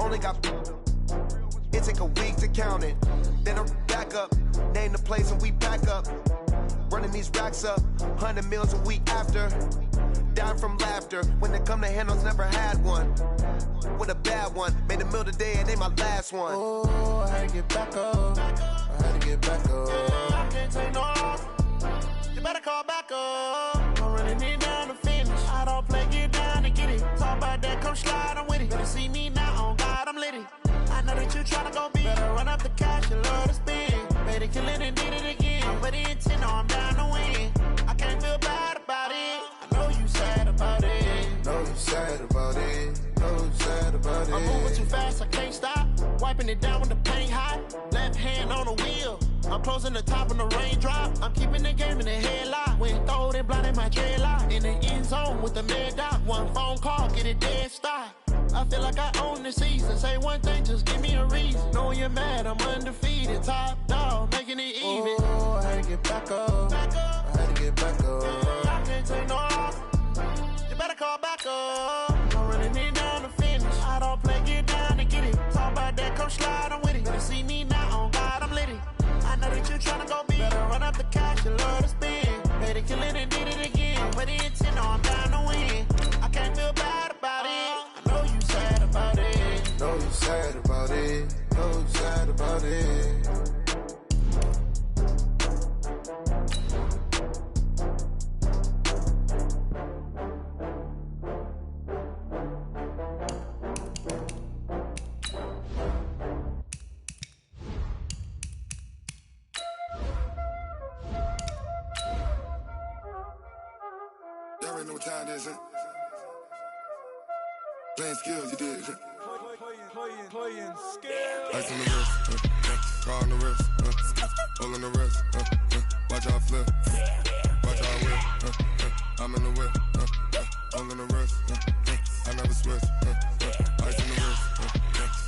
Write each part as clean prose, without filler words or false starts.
Only got it take a week to count it. Then I back up, name the place and we back up. Running these racks up, 100 meals a week after. Dying from laughter, when they come to handles, never had one. With a bad one, made a meal today and they my last one. Oh, I had to get back up, I had to get back up. I can't take no off, you better call back up. I'm running it down to finish, I don't play, get down to get it. Talk about that, come slide, I'm with it. Better see me now, on God, I'm litty. I know that you tryna go big, better run up the cash, you love to spend. Made it, kill it and did it again, but the intent, no, I'm down to win. I can't feel bad about it, I know you sad about it. Know you sad about it, know you sad about it. I'm moving too fast, I can't stop. Wiping it down when the paint hot. Left hand on the wheel. I'm closing the top when the raindrop. I'm keeping the game in the headlock. When throwed and blinded my dreadlock. In the end zone with the mad dot. One phone call, get it dead stop. I feel like I own the season. Say one thing, just give me a reason. Knowing you're mad, I'm undefeated. Top dog, making it even. Oh, I had to get back up. I had to get back up. I can't take no off. You better call back up. I'm running it down to finish. I don't play, get down to get it. Talk about that, come slide, I'm with it. Better see me now, on God, I'm litty. I know that you tryna go big. Better run up the cash, you love to spend. Made it, kill it and did it again. But the intent, no, I'm down to win. I can't feel bad about it. I know you sad about it. Know you sad about it, know you sad about it. Y'all already know what time it is, huh? Playing skills, you did. Playing skills. Ice on the wrist, car on the wrist, hole in the wrist, watch out flip, watch out whip, I'm in the whip, hole in the wrist, I never switch, ice on the wrist,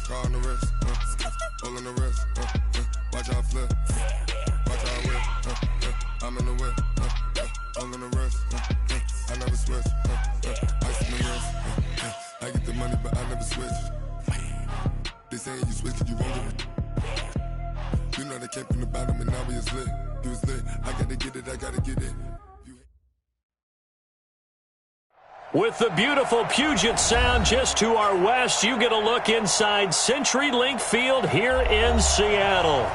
car on the wrist, hole in the wrist, watch out flip, watch out whip, I'm in the whip, hole in the wrist, I never switch, ice on the wrist, I get the money but I never switch. They saying you switch it, you won't get it. You know they came from the bottom and now we is lit. You was lit, I gotta get it, I gotta get it. With the beautiful Puget Sound just to our west, you get a look inside CenturyLink Field here in Seattle.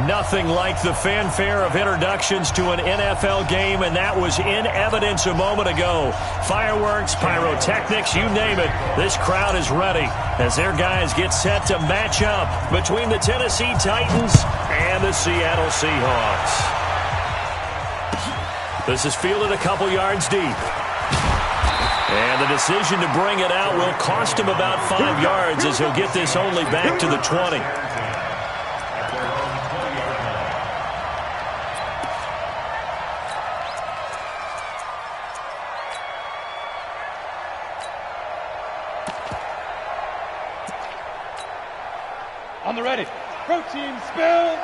Nothing like the fanfare of introductions to an NFL game, and that was in evidence a moment ago. Fireworks, pyrotechnics, you name it. This crowd is ready as their guys get set to match up between the Tennessee Titans and the Seattle Seahawks. This is fielded a couple yards deep. And the decision to bring it out will cost him about 5 yards as he'll get this only back to the 20. On the ready. Protein spill.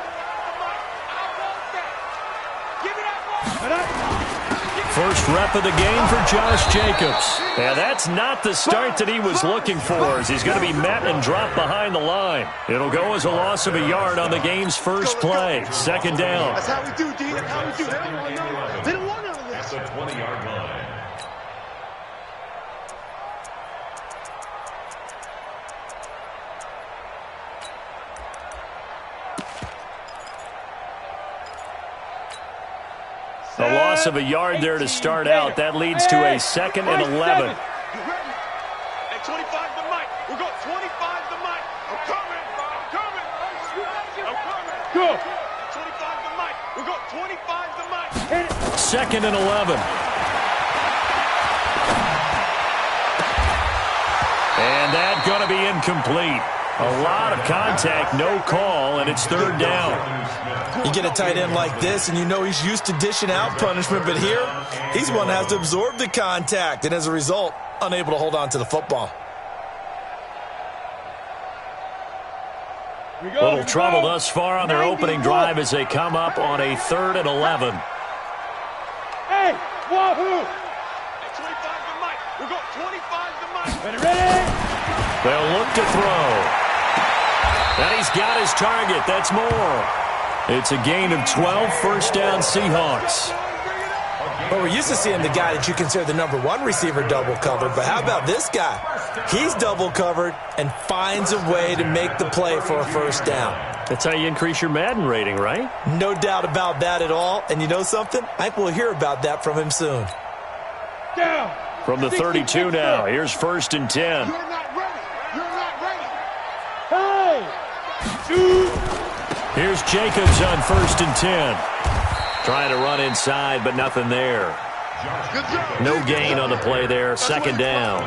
First rep of the game for Josh Jacobs. And that's not the start that he was looking for, as he's going to be met and dropped behind the line. It'll go as a loss of a yard on the game's first play. Second down. That's how we do, D. That's how we do. They don't want none of this. At the 20-yard line. A loss of a yard there to start out. That leads to a 2nd and 11. You ready? At 25 the mic. We're going 25 the mic. I'm coming. I'm coming. I'm coming. Go. At 25 the mic. We're going 25 the mic. 2nd and 11. And that's going to be incomplete. A lot of contact, no call, and it's 3rd down. You get a tight end like this, and you know he's used to dishing out punishment, but here, he's one that has to absorb the contact, and as a result, unable to hold on to the football. Little trouble thus far on their opening drive as they come up on a 3rd and 11. Hey, wahoo! At 25 the mic. We're going 25 the mic. Ready? They'll look to throw. And he's got his target. That's more. It's a gain of 12, first down Seahawks. Well, we're used to seeing the guy that you consider the number one receiver double covered, but how about this guy? He's double covered and finds a way to make the play for a first down. That's how you increase your Madden rating, right? No doubt about that at all. And you know something? I think we'll hear about that from him soon. Down. From the 32 now, here's first and 10. You're not ready. You're not ready. Hey! Here's Jacobs on first and 10. Trying to run inside, but nothing there. No gain on the play there. Second down.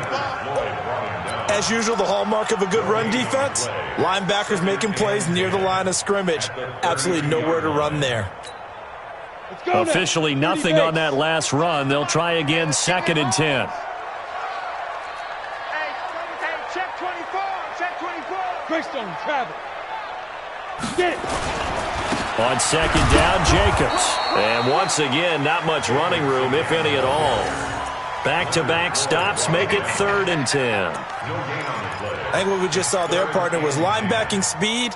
As usual, the hallmark of a good run defense, linebackers making plays near the line of scrimmage. Absolutely nowhere to run there. Officially nothing on that last run. They'll try again, second and 10. Hey, check 24. Check 24. Greystone, travel. Get it. On second down, Jacobs. And once again, not much running room, if any at all. Back-to-back stops make it third and 10. I think what we just saw there, partner, was linebacking speed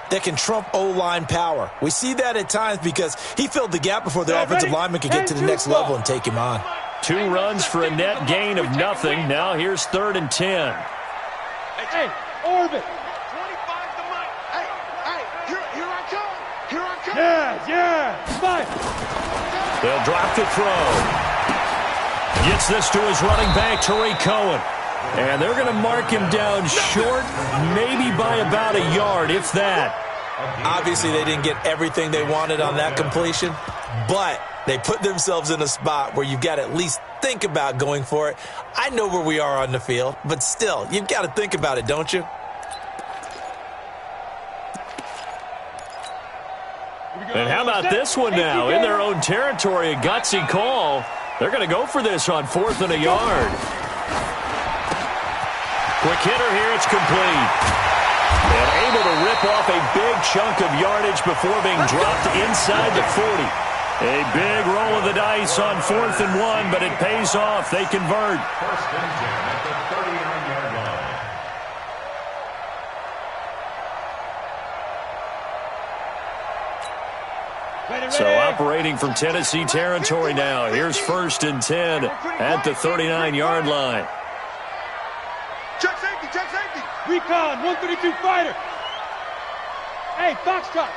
that can trump O-line power. We see that at times because he filled the gap before the offensive lineman could get to the next level and take him on. 2 runs for a net gain of nothing. Now here's third and 10. Hey, orbit. 25 to Mike. Hey, here I come. Here I come. Yeah, Mike. They'll drop the throw. Gets this to his running back, Tariq Cohen. And they're going to mark him down short, maybe by about a yard, if that. Obviously, they didn't get everything they wanted on that completion, but they put themselves in a spot where you've got to at least think about going for it. I know where we are on the field, but still, you've got to think about it, don't you? And how about this one now? In their own territory, a gutsy call. They're going to go for this on 4th and a yard. Quick hitter here, it's complete. And able to rip off a big chunk of yardage before being dropped inside the 40. A big roll of the dice on 4th and 1, but it pays off. They convert. First and 10 at the 39-yard line. So operating from Tennessee territory now. Here's first and 10 at the 39-yard line. Check safety. Check safety. Recon, 132 fighter. Hey, Foxtrot.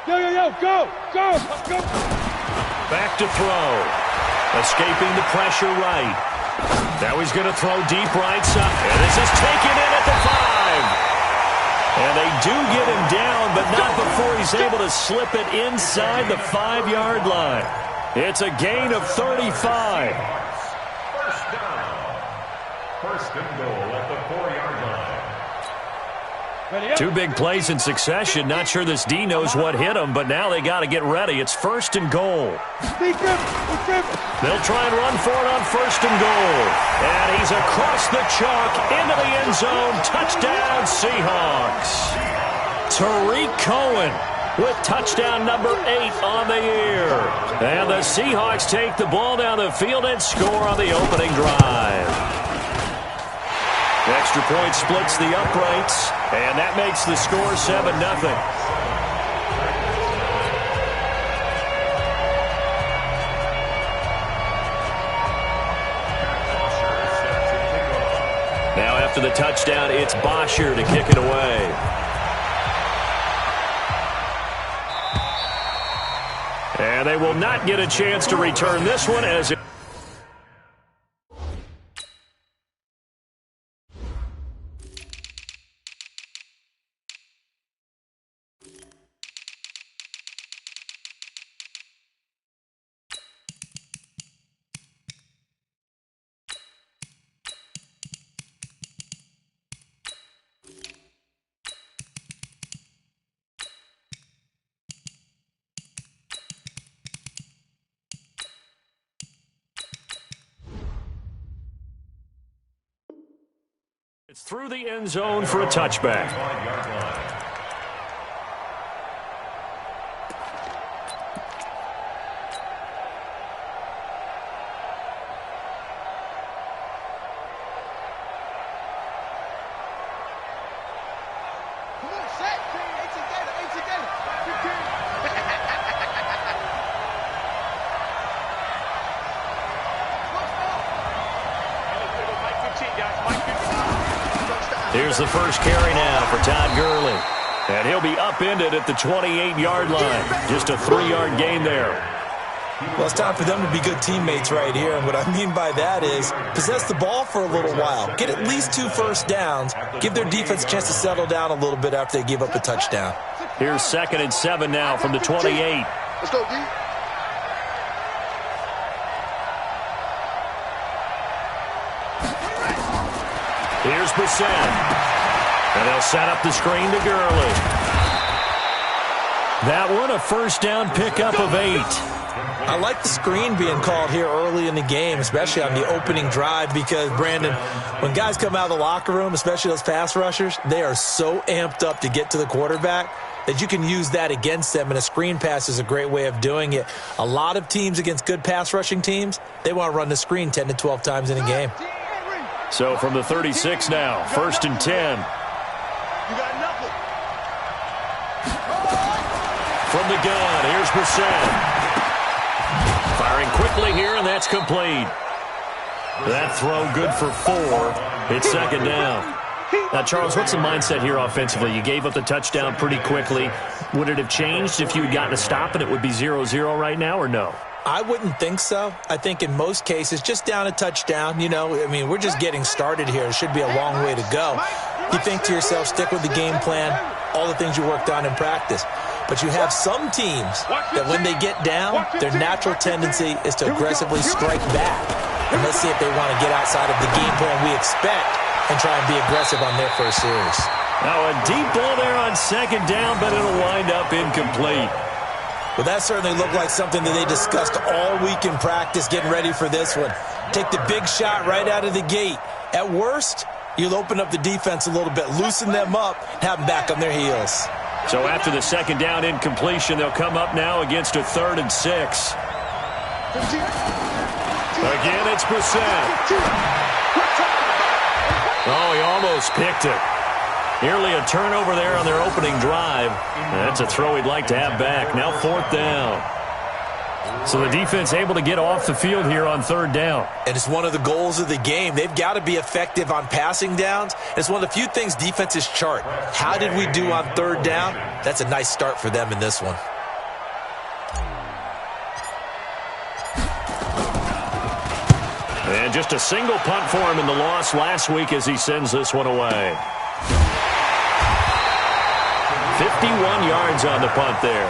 Yo, go. Back to throw. Escaping the pressure right. Now he's going to throw deep right side. And this is taken in at the 5. And they do get him down, but not before he's able to slip it inside the 5-yard line. It's a gain of 35. First down. First and goal at the 4-yard line. 2 big plays in succession. Not sure this D knows what hit him, but now they got to get ready. It's first and goal. They'll try and run for it on first and goal. And he's across the chalk into the end zone. Touchdown, Seahawks. Tariq Cohen with touchdown number 8 on the year. And the Seahawks take the ball down the field and score on the opening drive. Extra point splits the uprights, and that makes the score 7-0. Now after the touchdown, it's Bosher to kick it away. And they will not get a chance to return this one as it It's through the end zone for a touchback. Here's the first carry now for Todd Gurley. And he'll be upended at the 28-yard line. Just a 3-yard gain there. Well, it's time for them to be good teammates right here. And what I mean by that is possess the ball for a little while. Get at least 2 first downs. Give their defense a chance to settle down a little bit after they give up a touchdown. Here's 2nd and 7 now from the 28. Let's go, D. Here's Brissett. And they'll set up the screen to Gurley. That one, a first down pickup of 8. I like the screen being called here early in the game, especially on the opening drive, because, Brandon, when guys come out of the locker room, especially those pass rushers, they are so amped up to get to the quarterback that you can use that against them, and a screen pass is a great way of doing it. A lot of teams against good pass rushing teams, they want to run the screen 10 to 12 times in a game. So from the 36 now, 1st and 10. From the gun, here's Brissett. Firing quickly here, and that's complete. That throw good for 4. It's 2nd down. Now, Charles, what's the mindset here offensively? You gave up the touchdown pretty quickly. Would it have changed if you had gotten a stop and it would be 0-0 right now, or no? I wouldn't think so. I think in most cases, just down a touchdown, we're just getting started here. It should be a long way to go. You think to yourself, stick with the game plan, all the things you worked on in practice. But you have some teams that when they get down, their natural tendency is to aggressively strike back. And let's see if they want to get outside of the game plan we expect and try and be aggressive on their first series. Now a deep ball there on 2nd down, but it'll wind up incomplete. Well, that certainly looked like something that they discussed all week in practice getting ready for this one. Take the big shot right out of the gate. At worst, you'll open up the defense a little bit, loosen them up, have them back on their heels. So after the 2nd down incompletion, they'll come up now against a 3rd and 6. Again, it's Brissett. Oh, he almost picked it. Nearly a turnover there on their opening drive. That's a throw he'd like to have back. Now 4th down. So the defense able to get off the field here on 3rd down. And it's one of the goals of the game. They've got to be effective on passing downs. It's one of the few things defenses chart. How did we do on 3rd down? That's a nice start for them in this one. And just a single punt for him in the loss last week as he sends this one away. 51 yards on the punt there.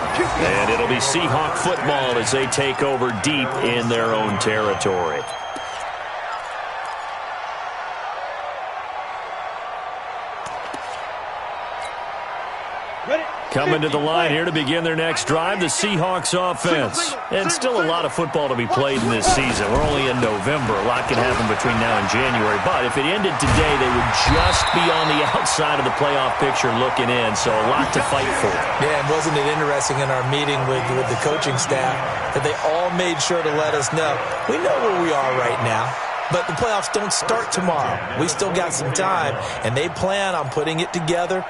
And it'll be Seahawk football as they take over deep in their own territory. Coming to the line here to begin their next drive, the Seahawks offense. And still a lot of football to be played in this season. We're only in November. A lot can happen between now and January. But if it ended today, they would just be on the outside of the playoff picture looking in. So a lot to fight for. Yeah, and wasn't it interesting in our meeting with the coaching staff that they all made sure to let us know, we know where we are right now. But the playoffs don't start tomorrow. We still got some time, and they plan on putting it together,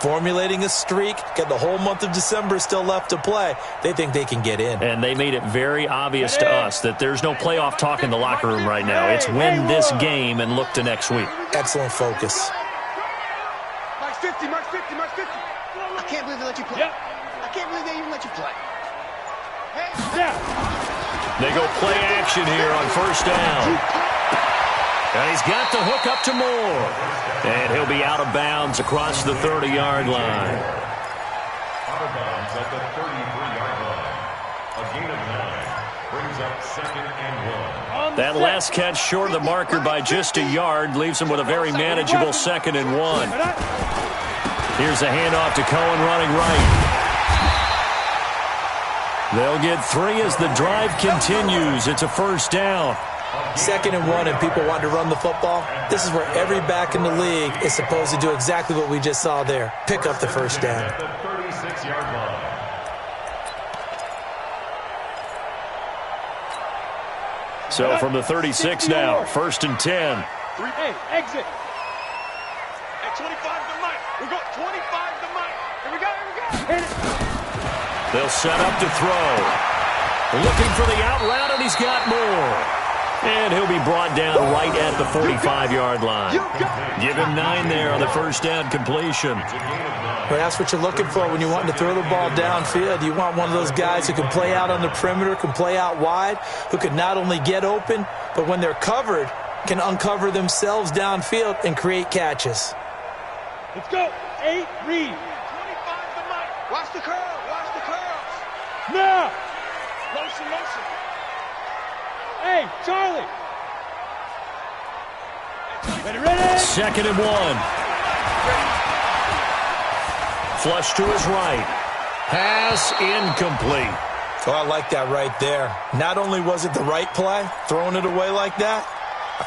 formulating a streak, got the whole month of December still left to play. They think they can get in. And they made it very obvious to us that there's no playoff talk in the locker room right now. It's win this game and look to next week. Excellent focus. Mark 50, Mark 50, Mark 50. I can't believe they let you play. I can't believe they even let you play. They go play action here on 1st down. And he's got the hook up to Moore. And he'll be out of bounds across the 30-yard line. Out of bounds at the 33-yard line. A gain of 9 brings up 2nd and 1. That last catch short of the marker by just a yard leaves him with a very manageable 2nd and 1. Here's a handoff to Cohen running right. They'll get 3 as the drive continues. It's a 1st down. 2nd and 1 and people want to run the football. This is where every back in the league is supposed to do exactly what we just saw there. Pick up the 1st down. The 36-yard line. So from the 36 now, 1st and 10. 3A, exit. At 25 to Mike. We got 25 to Mike. Here we go, here we go. Hit it. They'll set up to throw. Looking for the out route, and he's got more. And he'll be brought down right at the 45-yard line. Give him 9 there on the first down completion. Well, that's what you're looking for when you want to throw the ball downfield. You want one of those guys who can play out on the perimeter, can play out wide, who can not only get open, but when they're covered, can uncover themselves downfield and create catches. Let's go. 8, read. 25 to Mike. Watch the curl. Watch the curls. Now. Motion, motion. Hey, Charlie. Ready. 2nd and 1. Flush to his right. Pass incomplete. Oh, I like that right there. Not only was it the right play, throwing it away like that,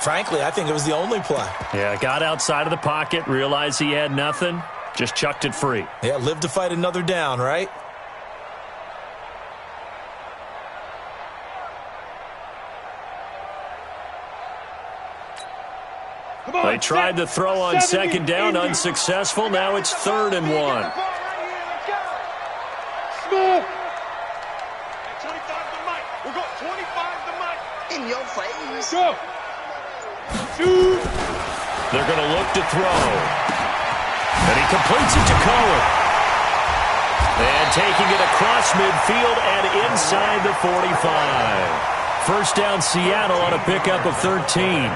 frankly, I think it was the only play. Yeah, got outside of the pocket, realized he had nothing, just chucked it free. Yeah, live to fight another down, right? They tried to throw on 2nd down, unsuccessful. Now it's 3rd and 1. Smith. 25 to Mike. We'll go 25 to Mike. In your face. Go. Shoot. They're going to look to throw. And he completes it to Cohen. And taking it across midfield and inside the 45. First down Seattle on a pickup of 13.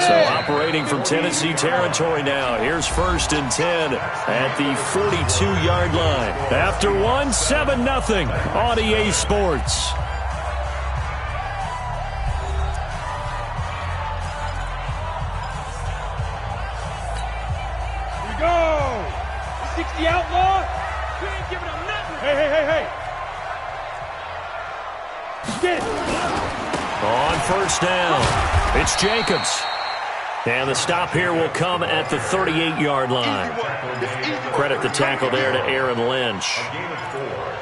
So operating from Tennessee territory now. Here's 1st and 10 at the 42-yard line. After 7-0 on EA Sports. Here we go. 60 outlaw. We ain't giving him nothing. Hey. Get it. On 1st down, it's Jacobs. And the stop here will come at the 38-yard line. Credit the tackle there to Aaron Lynch.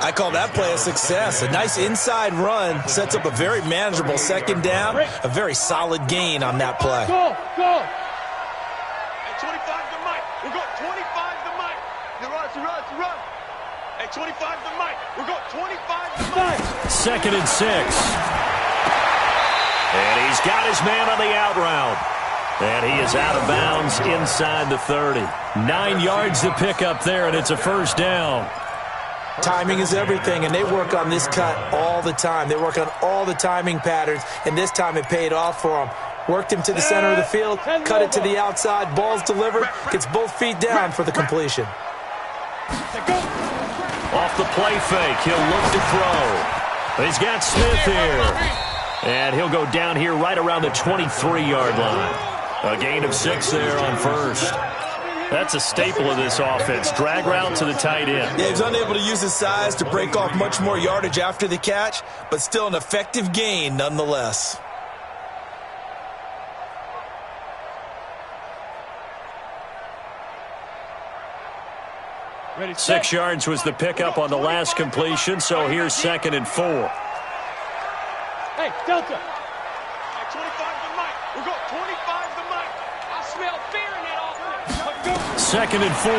I call that play a success. A nice inside run sets up a very manageable 2nd down, a very solid gain on that play. Go. At 25 to Mike. We'll go 25 to Mike. You run. At 25 to Mike. We'll go 25 to Mike. 2nd and 6. And he's got his man on the out route. And he is out of bounds inside the 30. 9 yards to pick up there, and it's a 1st down. Timing is everything, and they work on this cut all the time. They work on all the timing patterns, and this time it paid off for them. Worked him to the center of the field, cut it to the outside, ball's delivered, gets both feet down for the completion. Off the play fake, he'll look to throw. He's got Smith here. And he'll go down here right around the 23-yard line. A gain of 6 there on 1st. That's a staple of this offense. Drag route to the tight end. Yeah, he's unable to use his size to break off much more yardage after the catch, but still an effective gain nonetheless. Ready, 6 yards was the pickup on the last completion, so here's 2nd and 4. Hey, Delta. At 25 to Mike. We'll go 25 to Mike. I smell fear in that offense. 2nd and 4.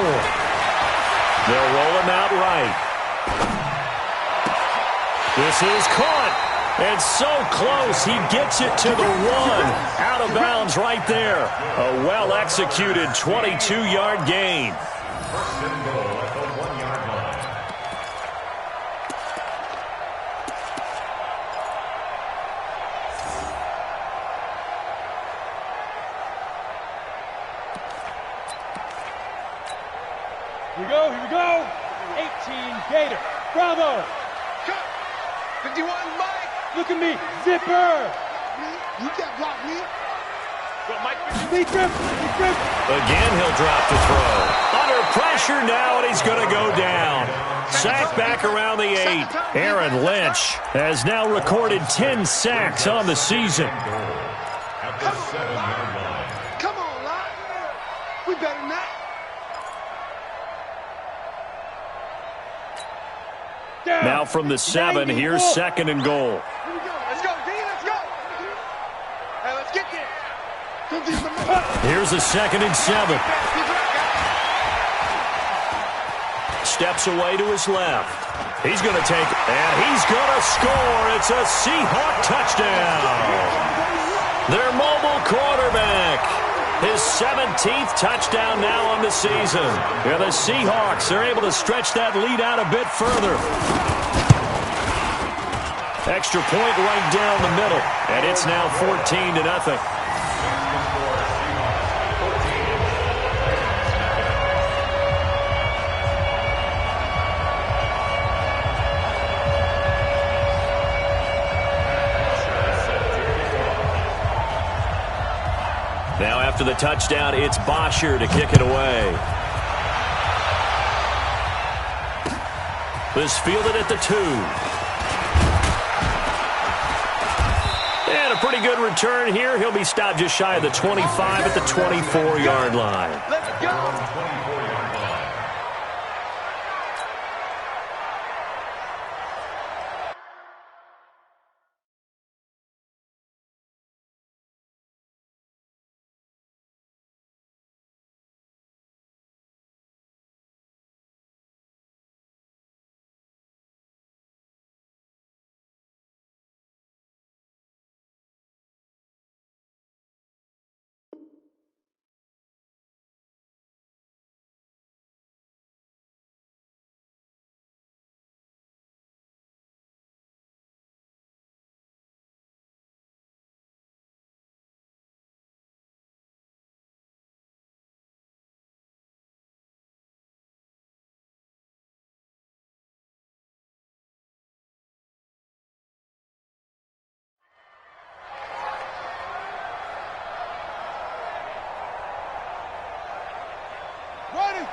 They'll roll him out right. This is caught. And so close, he gets it to the 1. Out of bounds right there. A well-executed 22-yard gain. 1st and goal at the 1-yard line. Here we go. 18 Gator. Bravo. 51 Mike. Look at me. Zipper. You can't block me. Go Mike. He tripped. Again, he'll drop the throw. Under pressure now, and he's going to go down. Sacked back around the 8. Aaron Lynch has now recorded 10 sacks on the season. At the 7-yard line. Come on, Locke. We better than that. Now from the 7, here's 2nd and goal. Let's go, D. Let's go. Hey, let's get there. Here's a 2nd and 7. Steps away to his left. He's going to take it, and he's going to score. It's a Seahawk touchdown. Their mobile quarterback. His 17th touchdown now on the season. Yeah, the Seahawks are able to stretch that lead out a bit further. Extra point right down the middle, and it's now 14-0. Now after the touchdown, it's Bosher to kick it away. This fielded at the 2. And a pretty good return here. He'll be stopped just shy of the 25 at the 24-yard line. Let's go.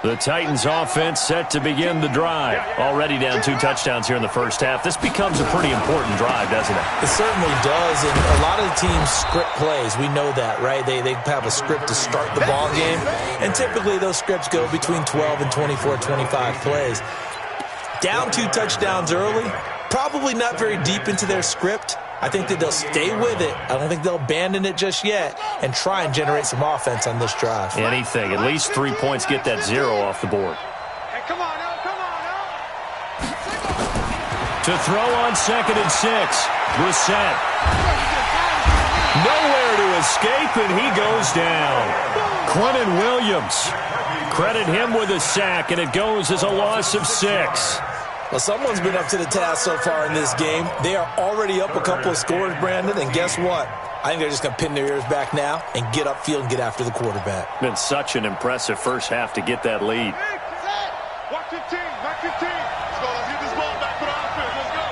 The Titans offense set to begin the drive. Already down 2 touchdowns here in the first half. This becomes a pretty important drive, doesn't it? It certainly does, and a lot of the teams script plays. We know that, right? They have a script to start the ball game, and typically those scripts go between 12 and 24, 25 plays. Down 2 touchdowns early, probably not very deep into their script. I think that they'll stay with it. I don't think they'll abandon it just yet and try and generate some offense on this drive. Anything. At least 3 points get that 0 off the board. Hey, come on now, come on now. To throw on 2nd and 6. Brissett. Nowhere to escape, and he goes down. Quentin Williams. Credit him with a sack, and it goes as a loss of 6. Well, someone's been up to the task so far in this game. They are already up a couple of scores, Brandon, and guess what? I think they're just going to pin their ears back now and get upfield and get after the quarterback. Been such an impressive first half to get that lead. Watch 15, back 15. Let's go, let's get this ball back for the offense. Let's go.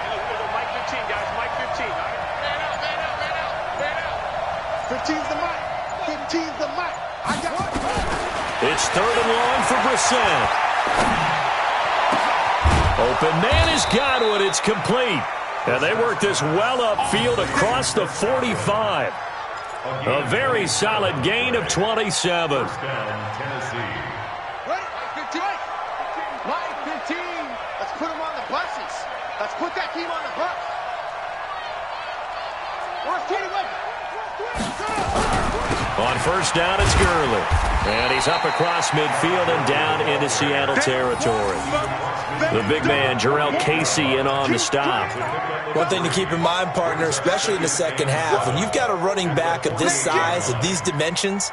Hey, look, we're going to go Mike 15, guys. Mike 15. All right? Man out. 15's the mic. 15's the mic. I got it. It's 3rd and long for Brissett. Open man has got one. It's complete. And they work this well upfield across the 45. A very solid gain of 27. Mike 15. Mike 15. Let's put him on the buses. Let's put that team on the bus. Where's Katie Weber? On first down, it's Gurley. And he's up across midfield and down into Seattle territory. The big man, Jarrell Casey, in on the stop. One thing to keep in mind, partner, especially in the second half, when you've got a running back of this size, of these dimensions,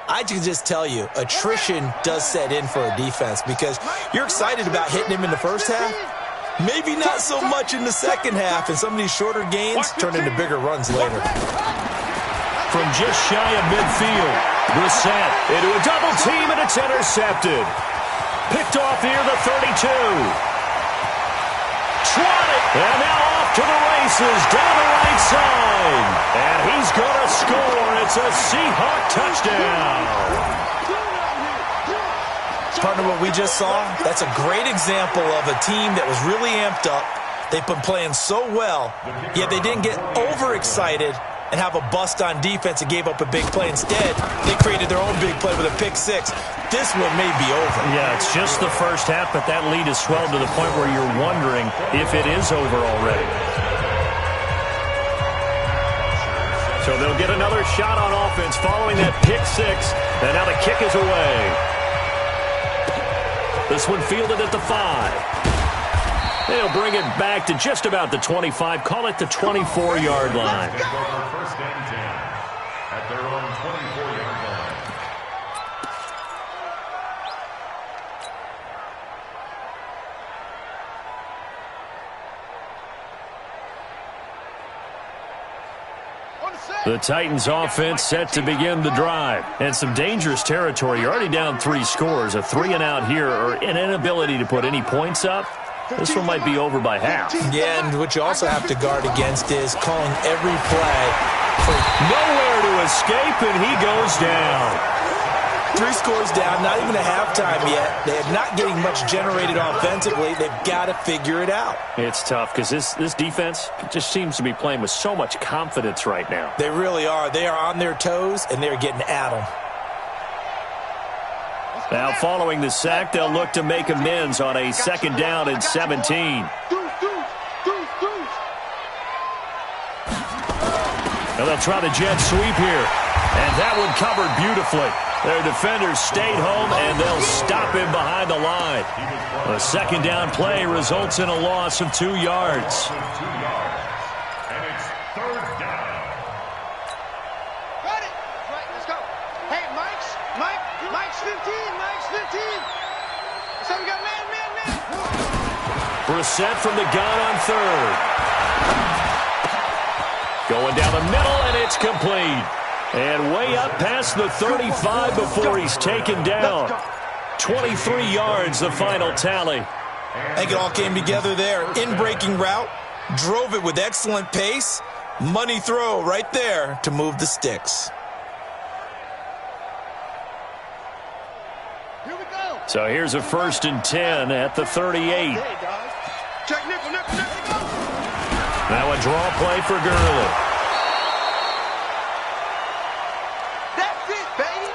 I can just tell you, attrition does set in for a defense because you're excited about hitting him in the first half. Maybe not so much in the second half, and some of these shorter gains turn into bigger runs later. From just shy of midfield, Brissett into a double team, and it's intercepted. Picked off here, the 32. Swatted, and now off to the races, down the right side. And he's going to score. It's a Seahawk touchdown. Partner, what we just saw, that's a great example of a team that was really amped up. They've been playing so well, yet they didn't get overexcited and have a bust on defense and gave up a big play. Instead, they created their own big play with a pick 6. This one may be over. Yeah, it's just the first half, but that lead has swelled to the point where you're wondering if it is over already. So they'll get another shot on offense following that pick 6, and now the kick is away. This one fielded at the 5. They'll bring it back to just about the 25, call it the 24-yard line. First and 10 at their own 24-yard line. The Titans offense set to begin the drive. And some dangerous territory. You're already down 3 scores. A 3-and-out here or an inability to put any points up. This one might be over by half. Yeah, and what you also have to guard against is calling every play for nowhere to escape, and he goes down. 3 scores down, not even a halftime yet. They're not getting much generated offensively. They've got to figure it out. It's tough because this defense just seems to be playing with so much confidence right now. They really are. They are on their toes, and they're getting at them. Now, following the sack, they'll look to make amends on a 2nd down and 17. Now they'll try the jet sweep here. And that one covered beautifully. Their defenders stayed home, and they'll stop him behind the line. A 2nd down play results in a loss of 2 yards. And it's 3rd down. Got it. Right, let's go. Hey, Mike's 15. Mike's 15. So we got man. Brissett from the gun on 3rd. Going down the middle, and it's complete. And way up past the 35 before he's taken down. 23 yards, the final tally. I think it all came together there. In-breaking route, drove it with excellent pace. Money throw right there to move the sticks. Here we go. So here's a 1st and 10 at the 38. Check nickel. Now a draw play for Gurley. That's it, baby.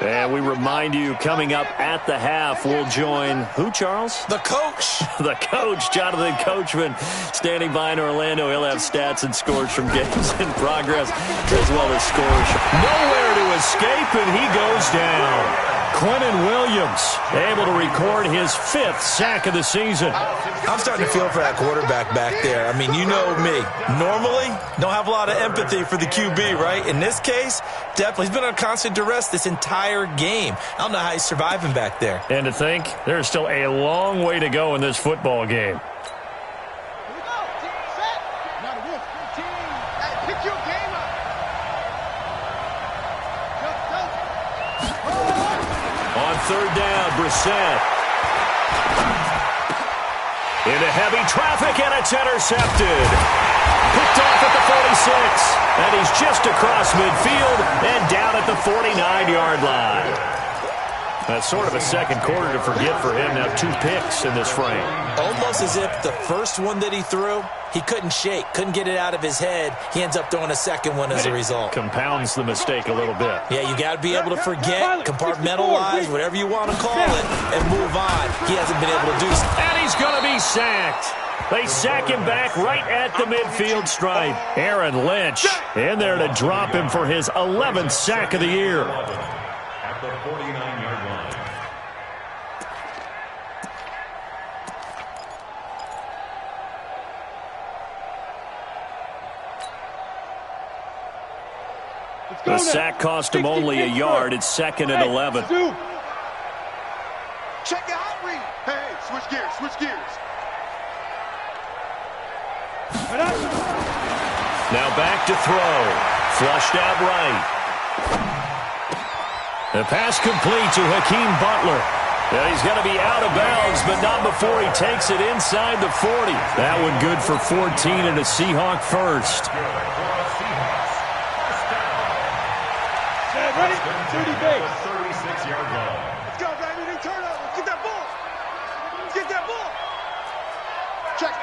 And we remind you, coming up at the half, we'll join who, Charles? The coach. The coach, Jonathan Coachman, standing by in Orlando. He'll have stats and scores from games in progress, as well as scores. Nowhere to escape, and he goes down. Quentin Williams able to record his 5th sack of the season. I'm starting to feel for that quarterback back there. I mean, you know me. Normally, don't have a lot of empathy for the QB, right? In this case, definitely. He's been on constant duress this entire game. I don't know how he's surviving back there. And to think, there's still a long way to go in this football game. On 3rd down, Brissett. Into heavy traffic, and it's intercepted. Picked off at the 46, and he's just across midfield and down at the 49-yard line. That's sort of a second quarter to forget for him. Now 2 picks in this frame. Almost as if the first one that he threw, he couldn't shake, couldn't get it out of his head. He ends up throwing a second one as a result. Compounds the mistake a little bit. Yeah, you got to be able to forget, compartmentalize, whatever you want to call it, and move on. He hasn't been able to do so. And he's going to be sacked. They sack him back right at the midfield stripe. Aaron Lynch in there to drop him for his 11th sack of the year. At the 49-yard line. The sack cost him only a yard. It's 2nd and 11. Check the hot read. Hey, switch gears. Now back to throw. Flushed out right. The pass complete to Hakeem Butler. And he's going to be out of bounds, but not before he takes it inside the 40. That one good for 14 and a Seahawk first. Ready? 30 base. 36-yard line. Let's go, baby. New turnover. Let's get that ball. Check.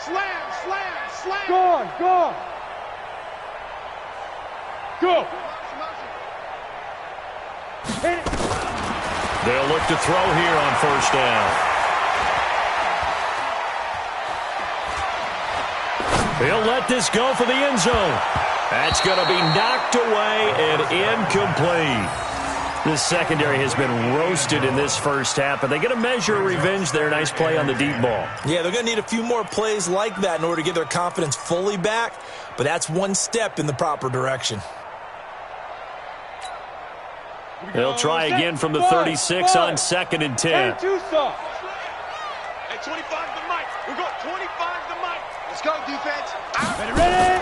Slam. Go. Hit it. They'll look to throw here on 1st down. He'll let this go for the end zone. That's going to be knocked away and incomplete. This secondary has been roasted in this first half, but they get a measure of revenge there. Nice play on the deep ball. Yeah, they're going to need a few more plays like that in order to get their confidence fully back, but that's one step in the proper direction. They'll try again from the 36 on 2nd and 10. Hey, 25 to Mike. We got 25 to Mike. Let's go, defense. Ready?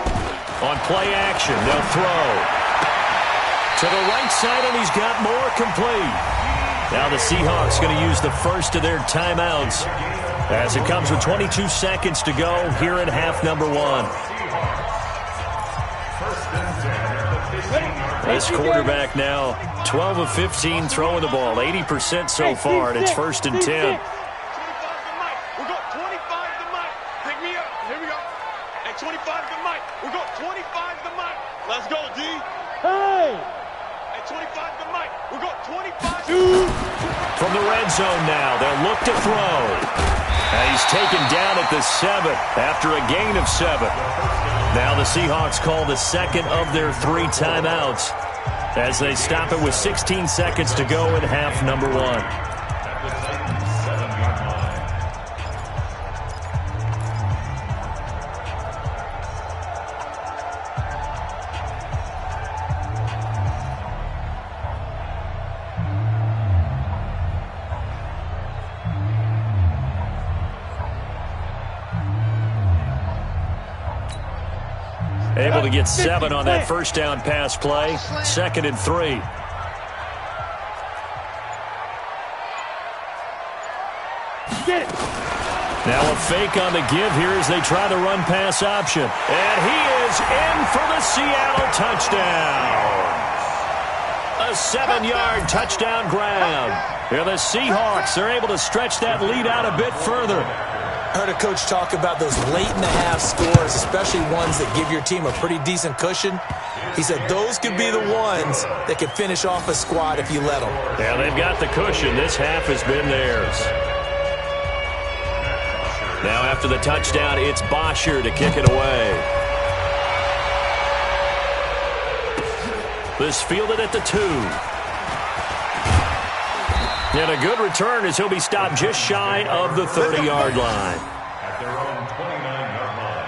On play action, they'll throw to the right side, and he's got more complete. Now the Seahawks going to use the first of their timeouts as it comes with 22 seconds to go here in half number 1. This quarterback now 12 of 15 throwing the ball, 80% so far, and it's 1st and 10. 25 to Mike. We got 25 to Mike. Pick me up. Here we go. Hey, 25 to Mike. We got 25 to Mike. Let's go, D. Hey! Hey, 25 to Mike. We got 25 From the red zone now, they'll look to throw. And he's taken down at the 7 after a gain of 7. Now the Seahawks call the second of their 3 timeouts as they stop it with 16 seconds to go in half number 1. Able to get 7 on that first down pass play. 2nd and 3. Get it. Now a fake on the give here as they try the run pass option. And he is in for the Seattle touchdown. A 7-yard touchdown grab. Here the Seahawks are able to stretch that lead out a bit further. I heard a coach talk about those late-in-the-half scores, especially ones that give your team a pretty decent cushion. He said those could be the ones that could finish off a squad if you let them. Yeah, they've got the cushion. This half has been theirs. Now after the touchdown, it's Bosher to kick it away. This fielded at the 2. And a good return as he'll be stopped just shy of the 30-yard line. At their own 29-yard line.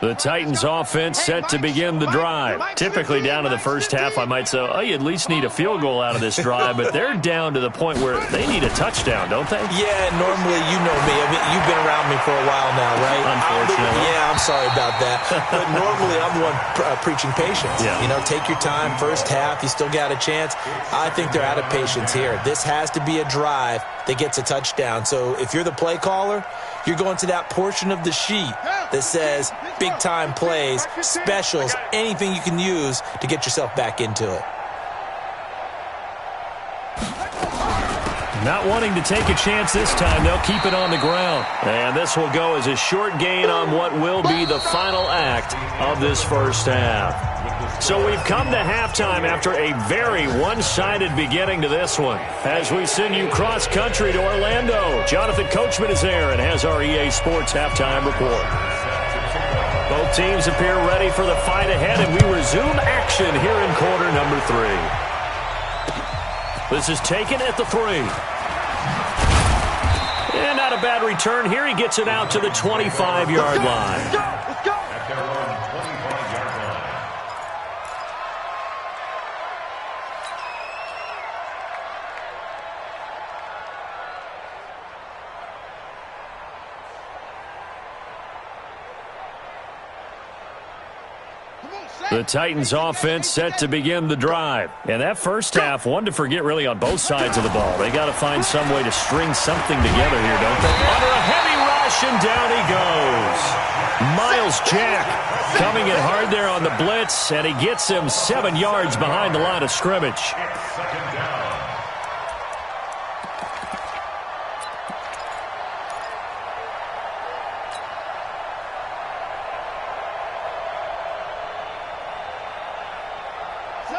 The Titans offense set to begin the drive. Typically down to the first half, I might say, oh, you at least need a field goal out of this drive, but they're down to the point where they need a touchdown, don't they? Yeah, normally, you know me. I mean, you've been around me for a while now, right? Unfortunately. I'm sorry about that. But normally, I'm the one preaching patience. Yeah. You know, take your time. First half, you still got a chance. I think they're out of patience here. This has to be a drive that gets a touchdown. So if you're the play caller, you're going to that portion of the sheet that says big-time plays, specials, anything you can use to get yourself back into it. Not wanting to take a chance this time, they'll keep it on the ground. And this will go as a short gain on what will be the final act of this first half. So we've come to halftime after a very one-sided beginning to this one. As we send you cross-country to Orlando, Jonathan Coachman is there and has our EA Sports halftime report. Both teams appear ready for the fight ahead, and we resume action here in quarter number 3. This is taken at the 3. And not a bad return here. He gets it out to the 25-yard line. At their own 25-yard line. The Titans offense set to begin the drive. And that first half, one to forget really on both sides of the ball. They got to find some way to string something together here, don't they? Under a heavy rush, and down he goes. Miles Jack coming in hard there on the blitz, and he gets him 7 yards behind the line of scrimmage. It's second down.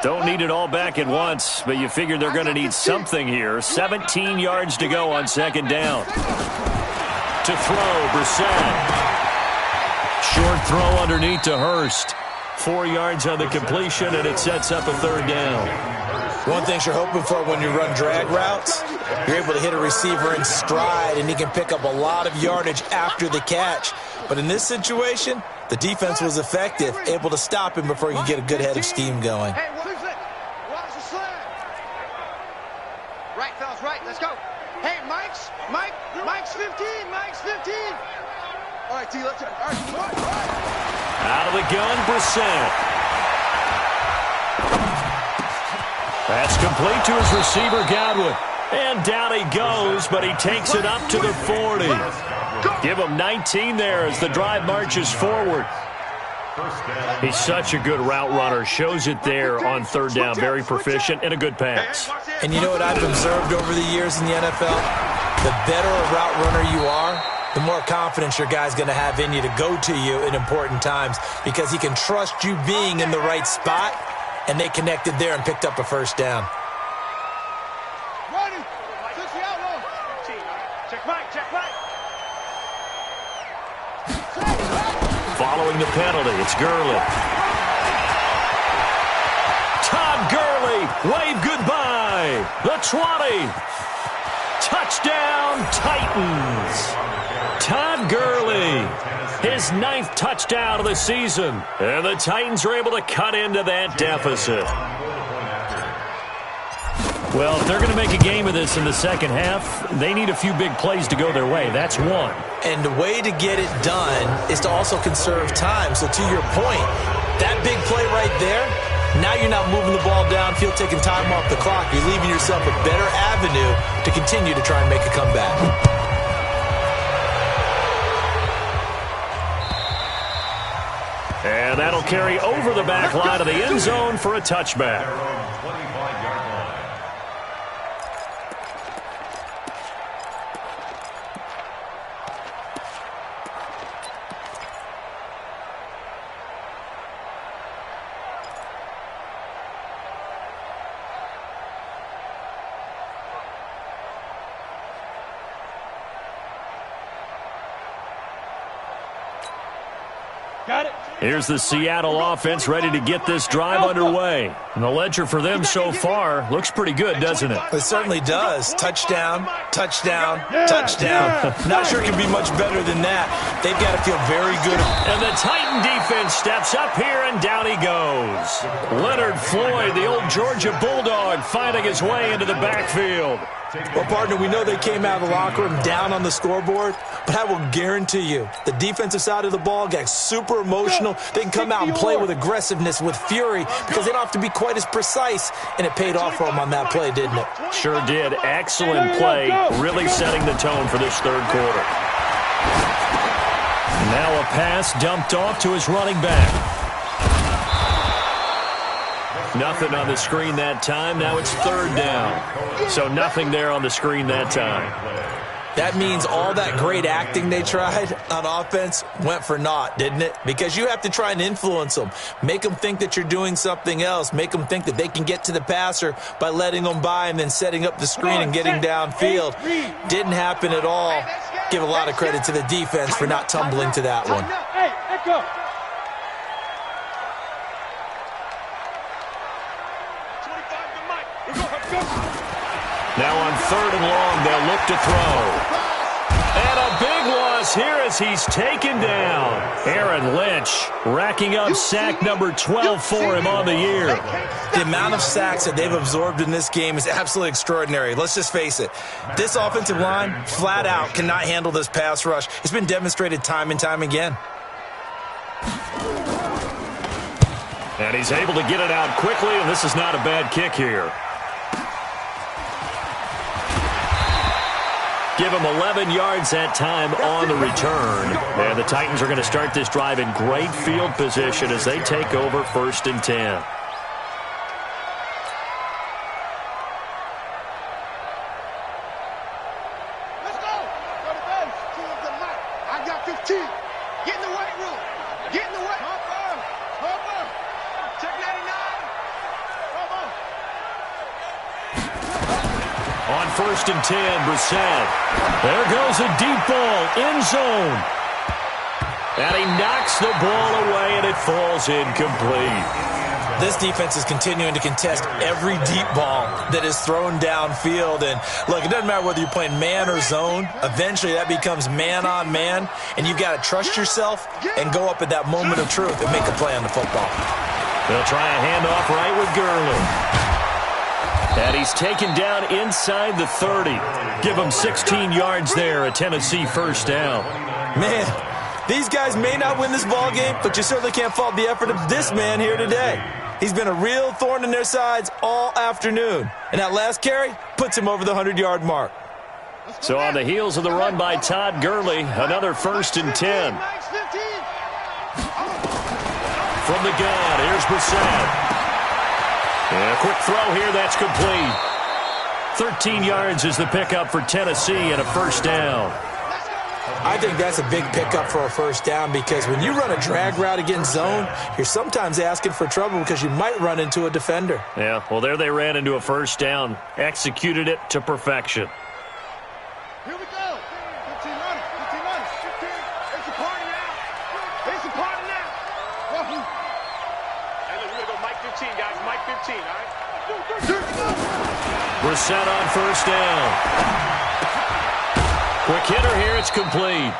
Don't need it all back at once, but you figure they're going to need something here. 17 yards to go on second down. To throw, Brissett. Short throw underneath to Hurst. 4 yards on the completion, and it sets up a third down. One thing you're hoping for when you run drag routes, you're able to hit a receiver in stride, and he can pick up a lot of yardage after the catch. But in this situation, the defense was effective, able to stop him before he could get a good head of steam going. Hey, watch the slam. Right, fellas, right. Let's go. Hey, Mike's 15. Mike's 15. All right, T, let's go. All right. Out of the gun, Brissett. That's complete to his receiver, Godwin. And down he goes, but he takes it up to the 40. Give him 19 there as the drive marches forward. He's such a good route runner. Shows it there on third down. Very proficient and a good pass. And you know what I've observed over the years in the NFL? The better a route runner you are, the more confidence your guy's going to have in you to go to you in important times because he can trust you being in the right spot, and they connected there and picked up a first down. Following the penalty, it's Gurley. Todd Gurley, wave goodbye. The 20. Touchdown, Titans. Todd Gurley, his 9th touchdown of the season. And the Titans are able to cut into that deficit. Well, if they're going to make a game of this in the second half, they need a few big plays to go their way. That's one. And the way to get it done is to also conserve time. So to your point, that big play right there, now you're not moving the ball downfield, taking time off the clock. You're leaving yourself a better avenue to continue to try and make a comeback. And that'll carry over the back line of the end zone for a touchback. Got it. Here's the Seattle offense ready to get this drive underway. And the ledger for them so far looks pretty good, doesn't it? It certainly does. Touchdown, touchdown, touchdown. Not sure it can be much better than that. They've got to feel very good. And the Titan defense steps up here, and down he goes. Leonard Floyd, the old Georgia Bulldog, finding his way into the backfield. Well, partner, we know they came out of the locker room down on the scoreboard, but I will guarantee you the defensive side of the ball got super emotional. They can come out and play with aggressiveness, with fury, because they don't have to be quite as precise, and it paid off for them on that play, didn't it? Sure did. Excellent play, really setting the tone for this third quarter. Now a pass dumped off to his running back. Nothing on the screen that time. Now it's third down. So nothing there on the screen that time. That means all that great acting they tried on offense went for naught, didn't it? Because you have to try and influence them. Make them think that you're doing something else. Make them think that they can get to the passer by letting them by and then setting up the screen and getting downfield. Didn't happen at all. Give a lot of credit to the defense for not tumbling to that one. Hey, let go. Now on third and long, they'll look to throw. And a big loss here as he's taken down. Aaron Lynch racking up sack number 12 for him on the year. The amount of sacks that they've absorbed in this game is absolutely extraordinary. Let's just face it. This offensive line, flat out, cannot handle this pass rush. It's been demonstrated time and time again. And he's able to get it out quickly, and this is not a bad kick here. Give him 11 yards that time on the return. And the Titans are going to start this drive in great field position as they take over 1st and 10. Let's go. Go to base. I got 15. Get in the weight room. Get in the weight. Check 99. first and 10, Brissett. There goes a deep ball, end zone. And he knocks the ball away, and it falls incomplete. This defense is continuing to contest every deep ball that is thrown downfield. And, look, it doesn't matter whether you're playing man or zone. Eventually, that becomes man-on-man, and you've got to trust yourself and go up at that moment of truth and make a play on the football. They'll try a handoff right with Gurley. And he's taken down inside the 30. Give him 16 yards there, a Tennessee first down. Man, these guys may not win this ball game, but you certainly can't fault the effort of this man here today. He's been a real thorn in their sides all afternoon. And that last carry puts him over the 100-yard mark. So on the heels of the run by Todd Gurley, another first and 10. From the gun, here's Brissett. And a quick throw here, that's complete. 13 yards is the pickup for Tennessee and a first down. I think that's a big pickup for a first down because when you run a drag route against zone, you're sometimes asking for trouble because you might run into a defender. Yeah, well, there they ran into a first down, executed it to perfection. Here we go. 15 on it. 15 on it. 15. It's a party now. It's a party now. Hey, look, we're going to go Mike 15, guys. Mike 15, all right? Brissett on first down. Quick hitter here, it's complete.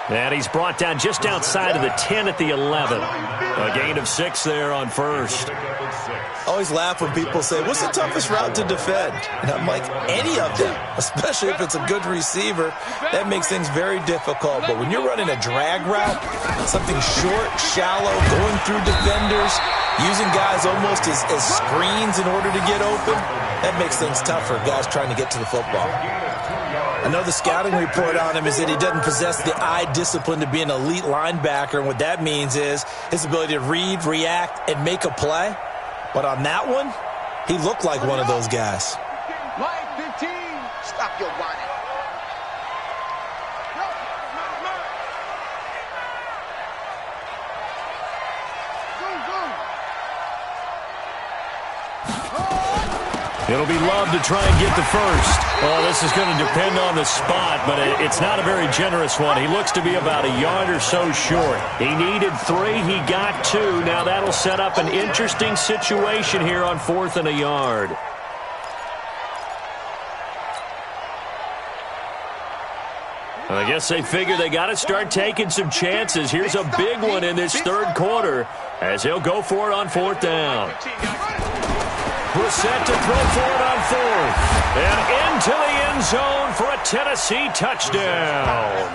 And he's brought down just outside of the 10 at the 11. A gain of 6 there on first. I always laugh when people say, what's the toughest route to defend? And I'm like, any of them, especially if it's a good receiver. That makes things very difficult. But when you're running a drag route, something short, shallow, going through defenders, using guys almost as screens in order to get open, that makes things tough for guys trying to get to the football. I know the scouting report on him is that he doesn't possess the eye discipline to be an elite linebacker, and what that means is his ability to read, react, and make a play. But on that one, he looked like one of those guys. Mike 15. Stop your whining. It'll be Love to try and get the first. Well, this is going to depend on the spot, but it's not a very generous one. He looks to be about a yard or so short. He needed 3. He got 2. Now that'll set up an interesting situation here on 4th and a yard. I guess they figure they got to start taking some chances. Here's a big one in this third quarter as he'll go for it on 4th down. Brissett to throw for it on 4th. And into the end zone for a Tennessee touchdown.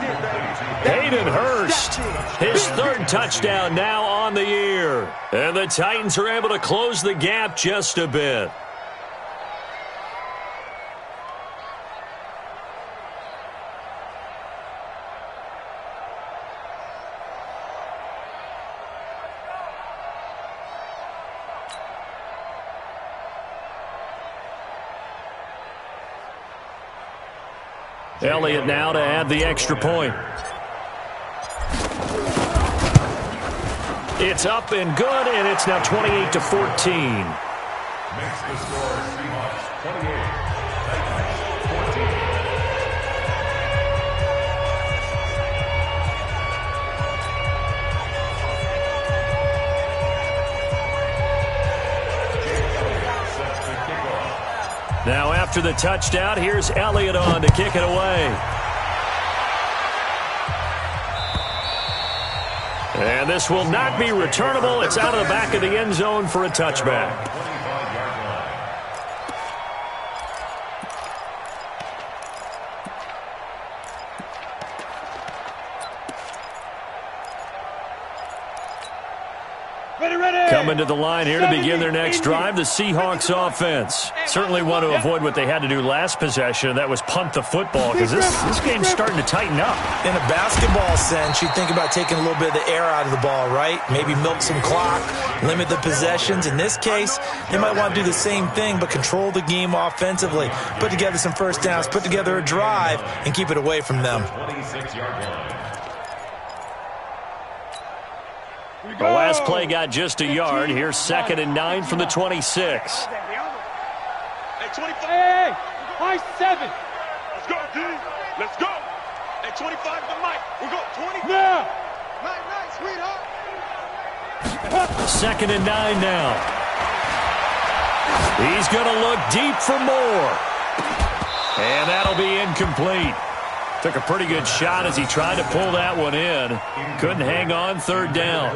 Hayden Hurst, his 3rd touchdown now on the year. And the Titans are able to close the gap just a bit. Elliott now to add the extra point. It's up and good, and it's now 28-14. Makes the score Seahawks 28, Titans 14. Now after the touchdown, here's Elliott on to kick it away. And this will not be returnable. It's out of the back of the end zone for a touchback. Coming to the line here to begin their next drive, the Seahawks offense. Certainly want to avoid what they had to do last possession, and that was punt the football, because this game's starting to tighten up. In a basketball sense, you think about taking a little bit of the air out of the ball, right? Maybe milk some clock, limit the possessions. In this case, they might want to do the same thing, but control the game offensively. Put together some first downs, put together a drive, and keep it away from them. 26-yard line. The last play got just a yard. Here's 2nd and 9 from the 26. Hey, 25. High 7. Let's go, D. Let's go. At 25 to Mike. We'll go 20. Now. Night, sweetheart. 2nd and 9 now. He's going to look deep for more. And that'll be incomplete. Took a pretty good shot as he tried to pull that one in. Couldn't hang on 3rd down.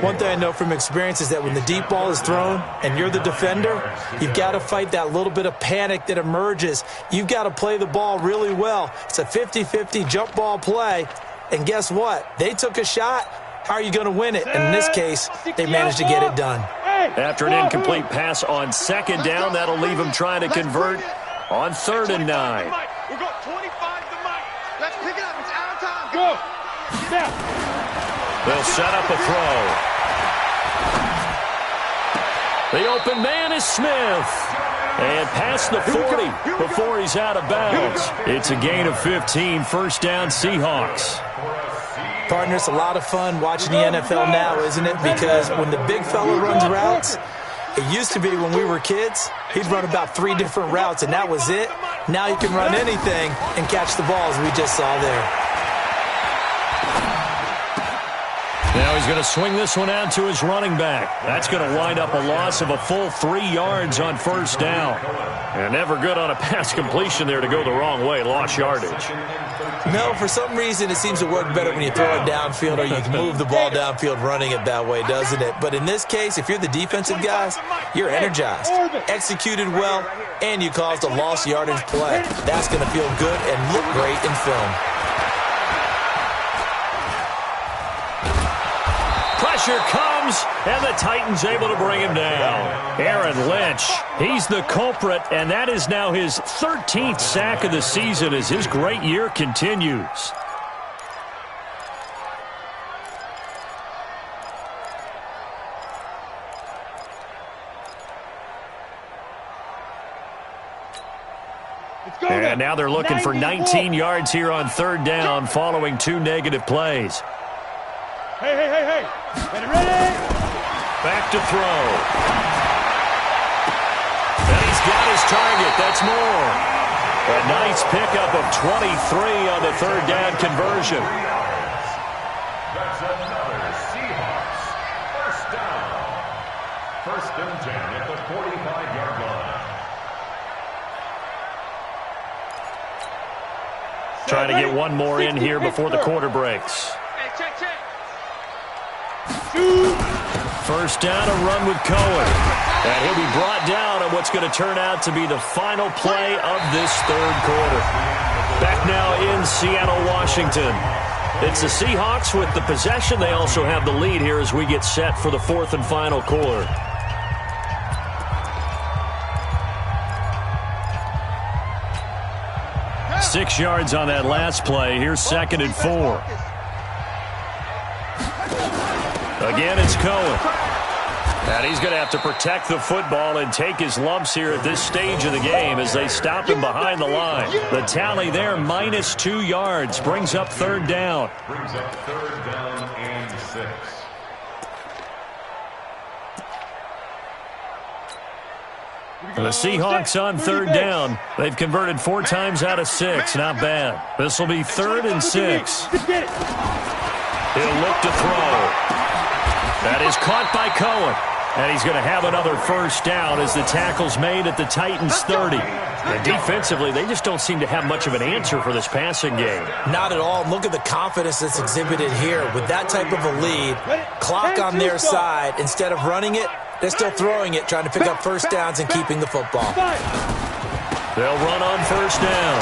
One thing I know from experience is that when the deep ball is thrown and you're the defender, you've got to fight that little bit of panic that emerges. You've got to play the ball really well. It's a 50-50 jump ball play. And guess what? They took a shot. How are you going to win it? And in this case, they managed to get it done. After an incomplete pass on 2nd down, that'll leave him trying to convert on 3rd and 9. We'll go 25 to Mike. Let's pick it up. It's our time. Go. Now. They'll set up a throw. The open man is Smith. And past the 40 before he's out of bounds. It's a gain of 15, 1st down Seahawks. Partner, it's a lot of fun watching the NFL now, isn't it? Because when the big fella runs routes, it used to be when we were kids, he'd run about 3 different routes, and that was it. Now you can run anything and catch the balls we just saw there. Now he's going to swing this one out to his running back. That's going to wind up a loss of a full 3 yards on 1st down. And never good on a pass completion there to go the wrong way. Lost yardage. No, for some reason it seems to work better when you throw it downfield or you can move the ball downfield running it that way, doesn't it? But in this case, if you're the defensive guys, you're energized, executed well, and you caused a lost yardage play. That's going to feel good and look great in film. Pressure comes, and the Titans able to bring him down. Aaron Lynch, he's the culprit, and that is now his 13th sack of the season as his great year continues. And now they're looking for 19 yards here on 3rd down following 2 negative plays. Hey. Ready? Back to throw. And he's got his target. That's more. A nice pickup of 23 on the 3rd down conversion. That's another Seahawks. 1st down. 1st and 10 at the 45-yard line. Trying to get one more in here before the quarter breaks. Check. 1st down, a run with Cohen. And he'll be brought down on what's going to turn out to be the final play of this 3rd quarter. Back now in Seattle, Washington. It's the Seahawks with the possession. They also have the lead here as we get set for the 4th and final quarter. Six yards on that last play. Here's 2nd and 4. Again, it's Cohen. And he's going to have to protect the football and take his lumps here at this stage of the game as they stop him behind the line. The tally there, -2 yards, brings up 3rd down. Brings up 3rd down and 6. The Seahawks on 3rd down. They've converted 4 times out of 6. Not bad. This will be 3rd and 6. He'll look to throw. That is caught by Cohen. And he's going to have another 1st down as the tackle's made at the Titans' 30. And defensively, they just don't seem to have much of an answer for this passing game. Not at all. Look at the confidence that's exhibited here. With that type of a lead, clock on their side, instead of running it, they're still throwing it, trying to pick up 1st downs and keeping the football. They'll run on 1st down.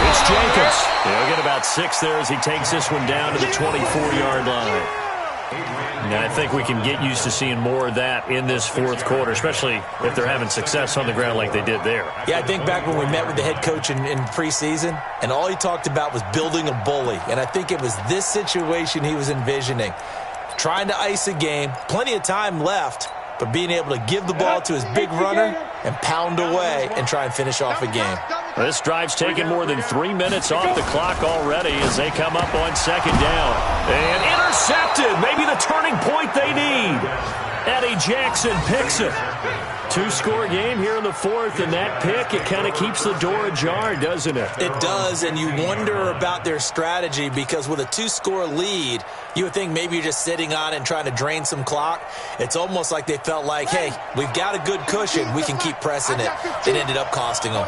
It's Jacobs. He'll get about 6 there as he takes this one down to the 24-yard line. And I think we can get used to seeing more of that in this 4th quarter, especially if they're having success on the ground like they did there. Yeah, I think back when we met with the head coach in preseason, and all he talked about was building a bully. And I think it was this situation he was envisioning. Trying to ice a game, plenty of time left, but being able to give the ball to his big runner and pound away and try and finish off a game. This drive's taken more than 3 minutes off the clock already as they come up on 2nd down. And intercepted, maybe the turning point they need. Eddie Jackson picks it. Two-score game here in the fourth, and that pick, it kind of keeps the door ajar, doesn't it? It does, and you wonder about their strategy because with a two-score lead, you would think maybe you're just sitting on it and trying to drain some clock. It's almost like they felt like, hey, we've got a good cushion. We can keep pressing it. It ended up costing them.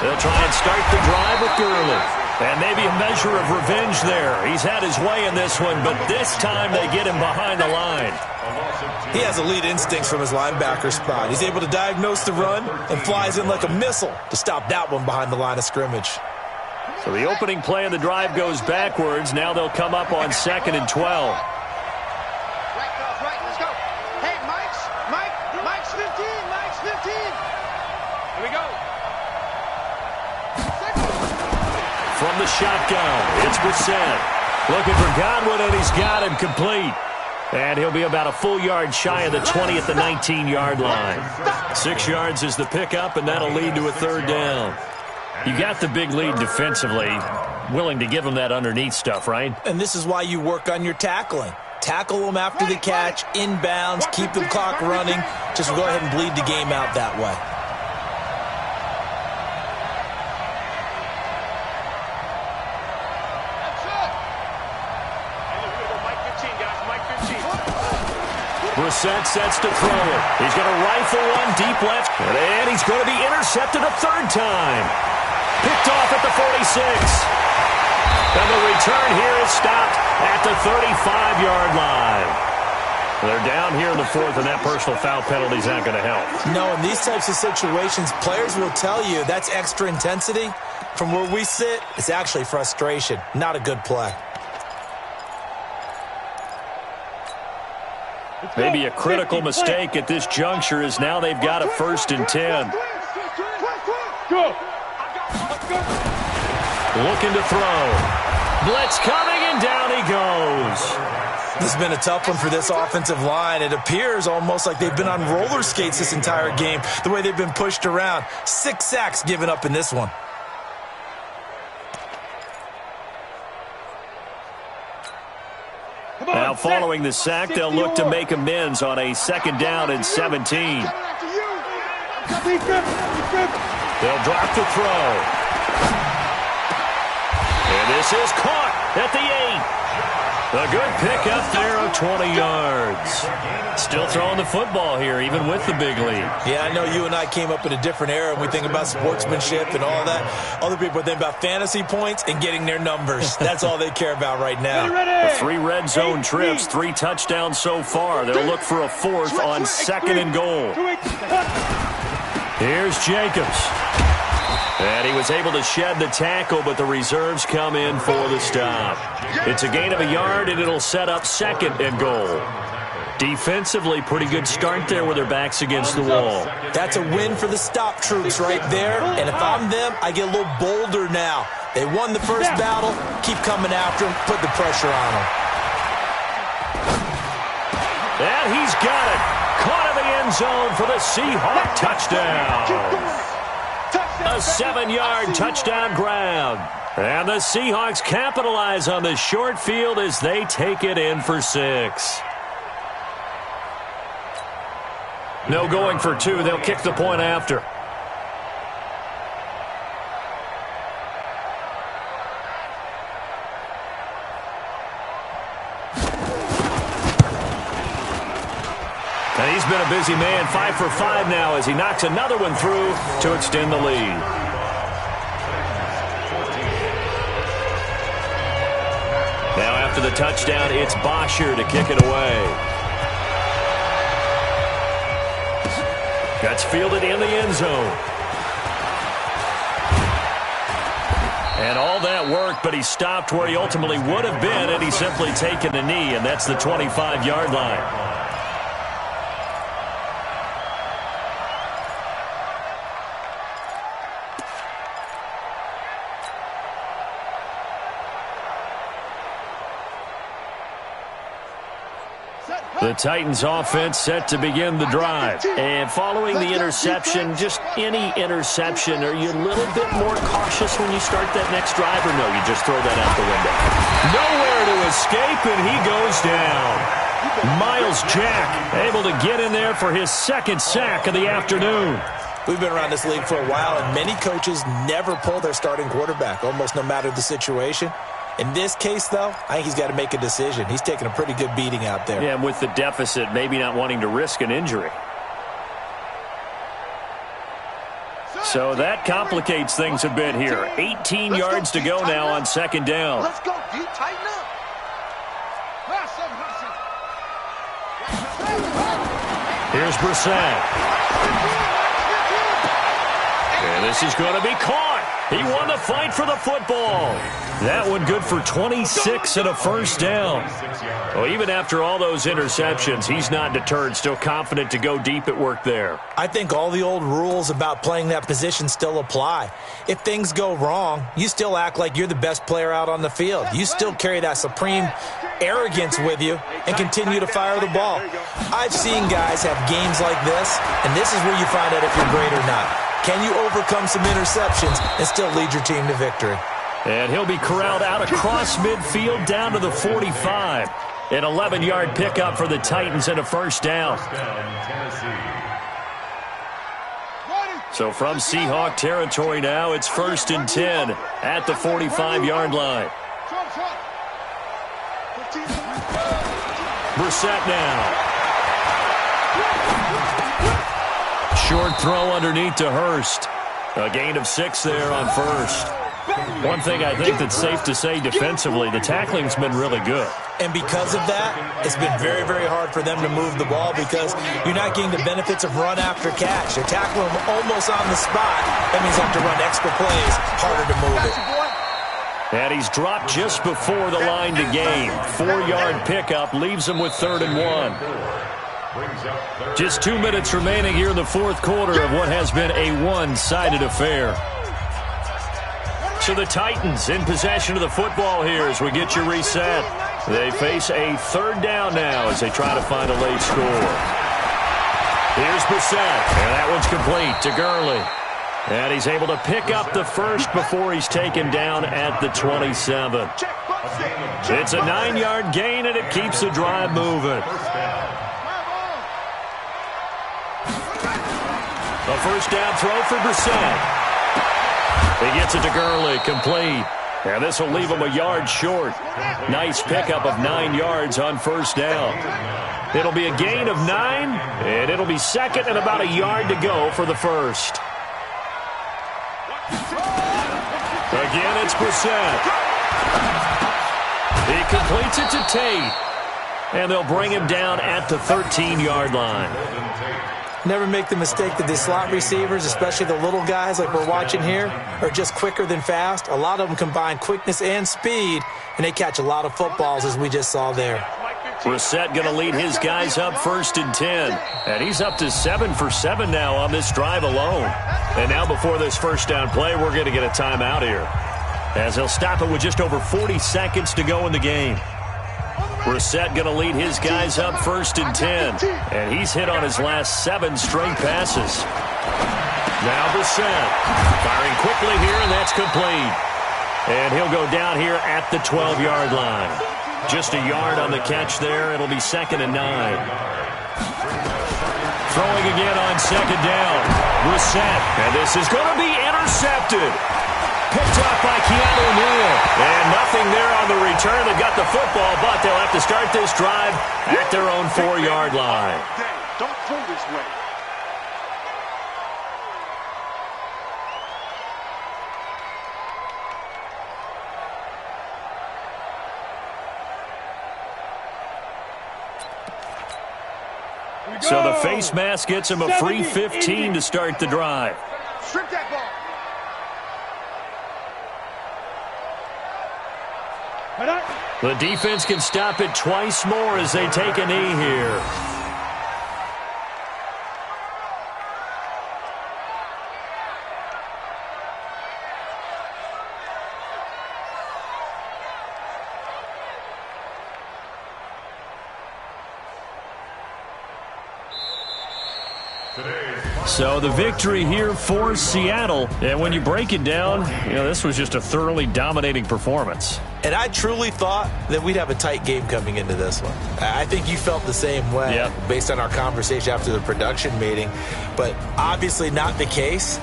They'll try and start the drive with Gurley. And maybe a measure of revenge there. He's had his way in this one, but this time they get him behind the line. He has elite instincts from his linebacker spot. He's able to diagnose the run and flies in like a missile to stop that one behind the line of scrimmage. So the opening play of the drive goes backwards. Now they'll come up on 2nd and 12. Right, let's go. Hey, Mike's 15, Mike's 15. Here we go. From the shotgun, it's Brissett. Looking for Godwin, and he's got him complete. And he'll be about a full yard shy of the 20 at the 19-yard line. 6 yards is the pickup, and that'll lead to a third down. You got the big lead defensively. Willing to give them that underneath stuff, right? And this is why you work on your tackling. Tackle them after the catch, inbounds, keep the clock running. Just go ahead and bleed the game out that way. Brissett sets to throw it. He's going to rifle one deep left, and he's going to be intercepted a third time. Picked off at the 46. And the return here is stopped at the 35-yard line. They're down here in the fourth, and that personal foul penalty is not going to help. No, in these types of situations, players will tell you that's extra intensity. From where we sit, it's actually frustration, not a good play. Maybe a critical mistake at this juncture is now they've got a 1st and 10. Looking to throw. Blitz coming, and down he goes. This has been a tough one for this offensive line. It appears almost like they've been on roller skates this entire game, the way they've been pushed around. 6 sacks given up in this one. Now following the sack, they'll look to make amends on a 2nd down and 17. They'll drop the throw. And this is caught at the 8. A good pickup there of 20 yards. Still throwing the football here, even with the big lead. Yeah, I know you and I came up in a different era, and we think about sportsmanship and all that. Other people think about fantasy points and getting their numbers. That's all they care about right now. 3 red zone trips, 3 touchdowns so far. They'll look for a 4th on 2nd and goal. Here's Jacobs. And he was able to shed the tackle, but the reserves come in for the stop. It's a gain of a yard, and it'll set up 2nd and goal. Defensively, pretty good start there with their backs against the wall. That's a win for the stop troops right there. And if I'm them, I get a little bolder now. They won the first battle. Keep coming after them. Put the pressure on them. And he's got it. Caught in the end zone for the Seahawk touchdown. A 7-yard touchdown grab. And the Seahawks capitalize on the short field as they take it in for 6. No going for 2. They'll kick the point after. And he's been a busy man, 5 for 5 now as he knocks another one through to extend the lead. Now after the touchdown, it's Bosher to kick it away. Gets fielded in the end zone. And all that work, but he stopped where he ultimately would have been had he simply taken a knee, and that's the 25-yard line. The Titans offense set to begin the drive. And following the interception, just any interception, are you a little bit more cautious when you start that next drive, or no, you just throw that out the window? Nowhere to escape, and he goes down. Miles Jack able to get in there for his second sack of the afternoon. We've been around this league for a while, and many coaches never pull their starting quarterback, almost no matter the situation. In this case, though, I think he's got to make a decision. He's taking a pretty good beating out there. Yeah, and with the deficit, maybe not wanting to risk an injury. So that complicates things a bit here. 18 yards to go now on second down. Let's go, D. Tighten up. Here's Brissett. And this is going to be caught. He won the fight for the football. That one good for 26 and a first down. Well, even after all those interceptions, he's not deterred, still confident to go deep at work there. I think all the old rules about playing that position still apply. If things go wrong, you still act like you're the best player out on the field. You still carry that supreme arrogance with you and continue to fire the ball. I've seen guys have games like this, and this is where you find out if you're great or not. Can you overcome some interceptions and still lead your team to victory? And he'll be corralled out across midfield down to the 45. An 11-yard pickup for the Titans and a first down. So from Seahawk territory now, it's 1st and 10 at the 45-yard line. Brissett now. Short throw underneath to Hurst. A gain of 6 there on first. One thing I think that's safe to say defensively, the tackling's been really good. And because of that, it's been very, very hard for them to move the ball because you're not getting the benefits of run after catch. They're tackling them almost on the spot. That means you have to run extra plays, harder to move it. And he's dropped just before the line to gain. 4-yard pickup leaves him with 3rd and 1. Just 2 minutes remaining here in the fourth quarter of what has been a one-sided affair. So the Titans in possession of the football here as we get you reset. They face a 3rd down now as they try to find a late score. Here's Brissett, and that one's complete to Gurley. And he's able to pick up the first before he's taken down at the 27. It's a 9-yard gain, and it keeps the drive moving. A first down throw for Brissett. He gets it to Gurley, complete. And this will leave him a yard short. Nice pickup of 9 yards on first down. It'll be a gain of 9, and it'll be 2nd and about a yard to go for the first. Again, it's Brissett. He completes it to Tate. And they'll bring him down at the 13-yard line. Never make the mistake that the slot receivers, especially the little guys like we're watching here, are just quicker than fast. A lot of them combine quickness and speed, and they catch a lot of footballs, as we just saw there. Brissett going to lead his guys up 1st and 10. And he's up to 7 for 7 now on this drive alone. And now before this first down play, we're going to get a timeout here, as he'll stop it with just over 40 seconds to go in the game. Brissett going to lead his guys up 1st and 10. And he's hit on his last 7 straight passes. Now Brissett firing quickly here, and that's complete. And he'll go down here at the 12-yard line. Just a yard on the catch there. It'll be 2nd and 9. Throwing again on 2nd down. Brissett. And this is going to be intercepted. Picked up by Keanu Neal. And nothing there on the return. They got the football, but they'll have to start this drive at their own 4-yard line. Don't pull this way. So the face mask gets him a free 15 to start the drive. Strip that ball. The defense can stop it twice more as they take a knee here. So the victory here for Seattle. And when you break it down, this was just a thoroughly dominating performance. And I truly thought that we'd have a tight game coming into this one. I think you felt the same way based on our conversation after the production meeting. But obviously not the case.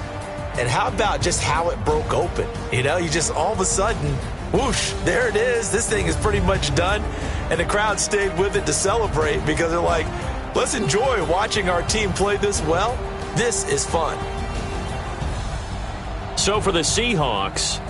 And how about just how it broke open? You just all of a sudden, whoosh, there it is. This thing is pretty much done. And the crowd stayed with it to celebrate because they're like, let's enjoy watching our team play this well. This is fun. So for the Seahawks,